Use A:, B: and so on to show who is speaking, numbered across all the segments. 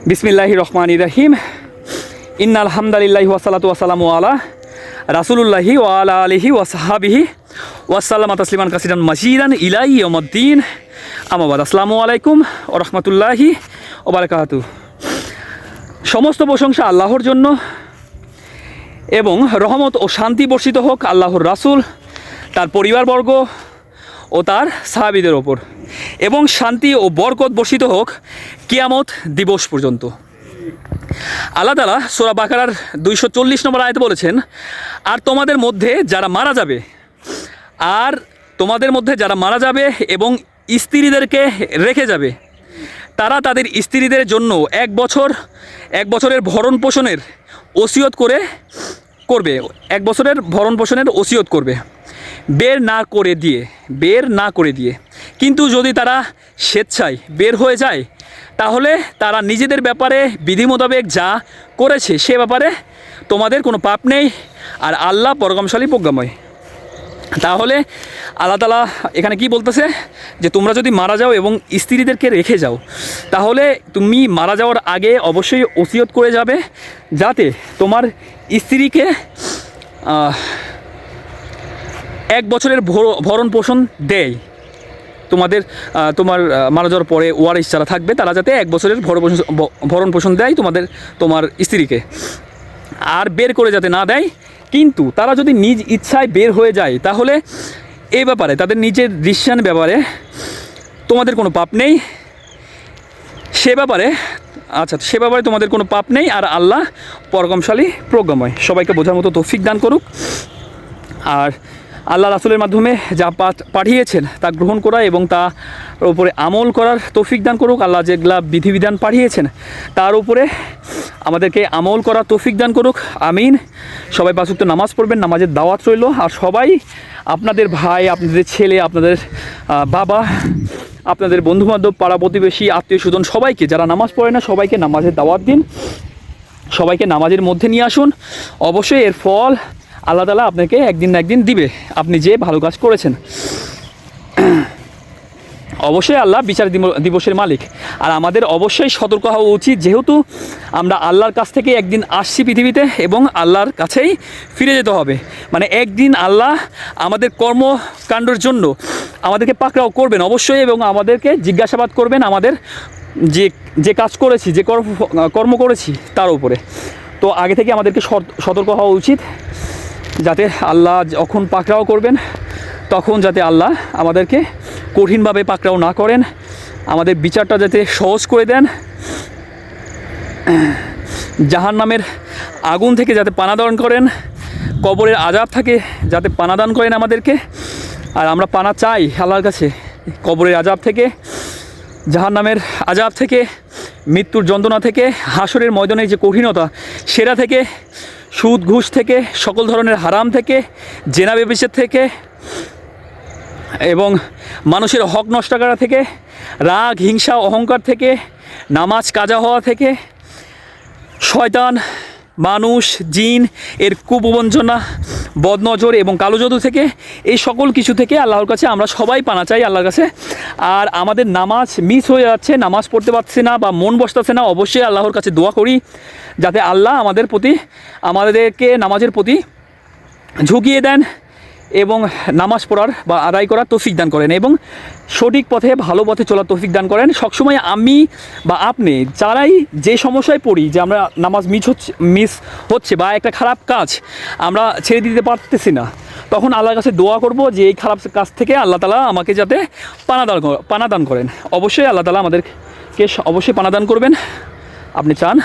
A: বিসমিল্লাহির রহমানির রহিম। ইন্নাল হামদালিল্লাহি ওয়াসসালাতু ওয়াসসালামু আলা রাসূলুল্লাহি ওয়া আলা আলিহি ওয়া সাহবিহি ওয়াসাল্লামা তাসলিমান কাসিরান মাজিদান ইলা ইয়াউমিদ্দিন। আম্মা বাদ। আসসালামু আলাইকুম ওয়া রাহমাতুল্লাহি ওয়া বারাকাতুহু। সমস্ত প্রশংসা আল্লাহর জন্য এবং রহমত ও শান্তি বর্ষিত হোক আল্লাহর রাসূল, তার পরিবারবর্গ ও তার সাহাবীদের ওপর, এবং শান্তি ও বরকত বর্ষিত হোক কিয়ামত দিবস পর্যন্ত। আল্লাহ তাআলা সূরা বাকারার 240 নম্বর আয়াতে বলেছেন, আর তোমাদের মধ্যে যারা মারা যাবে এবং স্ত্রীদেরকে রেখে যাবে, তারা তাদের স্ত্রীদের জন্য এক বছরের ভরণ পোষণের ওসিয়ত করবে, 1 বছরের ভরণ পোষণের ওসিয়ত করবে, বের না করে দিয়ে। কিন্তু যদি তারা স্বেচ্ছায় বের হয়ে যায়, তাহলে তারা নিজেদের ব্যাপারে বিধি মোতাবেক যা করেছে সে ব্যাপারে তোমাদের কোনো পাপ নেই, আর আল্লাহ পরাক্রমশালী প্রজ্ঞাময়। তাহলে আল্লাহ তাআলা এখানে কি বলতেছে, যে তোমরা যদি মারা যাও এবং স্ত্রীদেরকে রেখে যাও, তাহলে তুমি মারা যাওয়ার আগে অবশ্যই ওসিয়ত করে যাবে, যাতে তোমার স্ত্রীকে 1 বছরের ভরণ পোষণ দেয়। তোমার মারা যাওয়ার পরে ওয়ারিশ যারা থাকবে, তারা যাতে 1 বছরের ভরণ পোষণ দেয় তোমার স্ত্রীকে, আর বের করে যাতে না দেয়। কিন্তু তারা যদি নিজ ইচ্ছায় বের হয়ে যায়, তাহলে এই ব্যাপারে তাদের নিজের ডিসিশন ব্যাপারে তোমাদের কোনো পাপ নেই, সে ব্যাপারে তোমাদের কোনো পাপ নেই, আর আল্লাহ পরাক্রমশালী প্রজ্ঞাময়। সবাইকে বোঝার মতো তৌফিক দান করুক, আর আল্লাহ রাসূলের মাধ্যমে যা পাঠিয়েছেন তা গ্রহণ করা এবং তার উপরে আমল করার তৌফিক দান করুক। আল্লাহ যেগুলা বিধিবিধান পাঠিয়েছেন তার উপরে আমাদেরকে আমল করার তৌফিক দান করুক, আমিন। সবাই 5 ওয়াক্ত নামাজ পড়বেন, নামাজের দাওয়াত রইল। আর সবাই আপনাদের ভাই, আপনাদের ছেলে, আপনাদের বাবা, আপনাদের বন্ধুবান্ধব, পাড়া প্রতিবেশী, আত্মীয় স্বজন, সবাইকে, যারা নামাজ পড়ে না, সবাইকে নামাজের দাওয়াত দিন, সবাইকে নামাজের মধ্যে নিয়ে আসুন। অবশ্যই এর ফল আল্লাহ তাআলা আপনাকে একদিন না একদিন দিবে, আপনি যে ভালো কাজ করেছেন। অবশ্যই আল্লাহ বিচার দিবসের মালিক, আর আমাদের অবশ্যই সতর্ক হওয়া উচিত, যেহেতু আমরা আল্লাহর কাছ থেকে একদিন আসছি পৃথিবীতে এবং আল্লাহর কাছেই ফিরে যেতে হবে। মানে একদিন আল্লাহ আমাদের কর্মকাণ্ডের জন্য আমাদেরকে পাকড়াও করবেন অবশ্যই, এবং আমাদেরকে জিজ্ঞাসাবাদ করবেন আমাদের যে কাজ করেছি, যে কর্ম করেছি তার উপরে। তো আগে থেকে আমাদেরকে সতর্ক হওয়া উচিত, যাতে আল্লাহ যখন পাকড়াও করবেন তখন যাতে আল্লাহ আমাদেরকে কঠিনভাবে পাকড়াও না করেন, আমাদের বিচারটা যাতে সহজ করে দেন, জাহান্নামের আগুন থেকে যাতে পানাদান করেন, কবরের আযাব থেকে যাতে পানাদান করেন আমাদেরকে। আর আমরা পানা চাই আল্লাহর কাছে, কবরের আযাব থেকে, জাহান্নামের আযাব থেকে, মৃত্যুর যন্ত্রণা থেকে, হাসরের ময়দানের যে কঠিনতা সেটা থেকে, সুদ ঘুষ থেকে, সকল ধরনের হারাম থেকে, জেনা ব্যভিচার থেকে, এবং মানুষের হক নষ্ট করা থেকে, রাগ হিংসা অহংকার থেকে, নামাজ কাজা হওয়া থেকে, শয়তান মানুষ জিন এর কুপ্রবঞ্চনা, বদনজর এবং কালো জাদু থেকে, এই সকল কিছু থেকে আল্লাহর কাছে আমরা সবাই পানা চাই আল্লাহর কাছে। আর আমাদের নামাজ মিস হয়ে যাচ্ছে, নামাজ পড়তে পারছে না বা মন বসতেছে না, অবশ্যই আল্লাহর কাছে দোয়া করি যাতে আল্লাহ আমাদেরকে নামাজের প্রতি ঝুঁকিয়ে দেন এবং নামাজ পড়ার বা আদায় করার তৌফিক দান করেন, এবং সঠিক পথে ভালো পথে চলার তৌফিক দান করেন। সবসময় আমি বা আপনি যারাই যে সমস্যায় পড়ি, যে আমরা নামাজ মিস হচ্ছে বা একটা খারাপ কাজ আমরা ছেড়ে দিতে পারতেছি না, তখন আল্লাহর কাছে দোয়া করব যে এই খারাপ কাজ থেকে আল্লাহ তাআলা আমাকে যাতে পানাদান করেন। অবশ্যই আল্লাহ তাআলা আমাদেরকে অবশ্যই পানাদান করবেন, আপনি চান।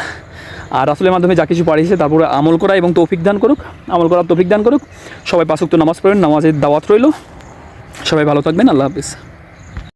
A: আর রাসূলের মাধ্যমে যা কিছু পাঠিয়েছে তারপরে আমল করা এবং আমল করার তৌফিক দান করুক। সবাই 5 ওয়াক্ত নামাজ পড়েন, নামাজের দাওয়াত রইল। সবাই ভালো থাকবেন, আল্লাহ হাফেজ।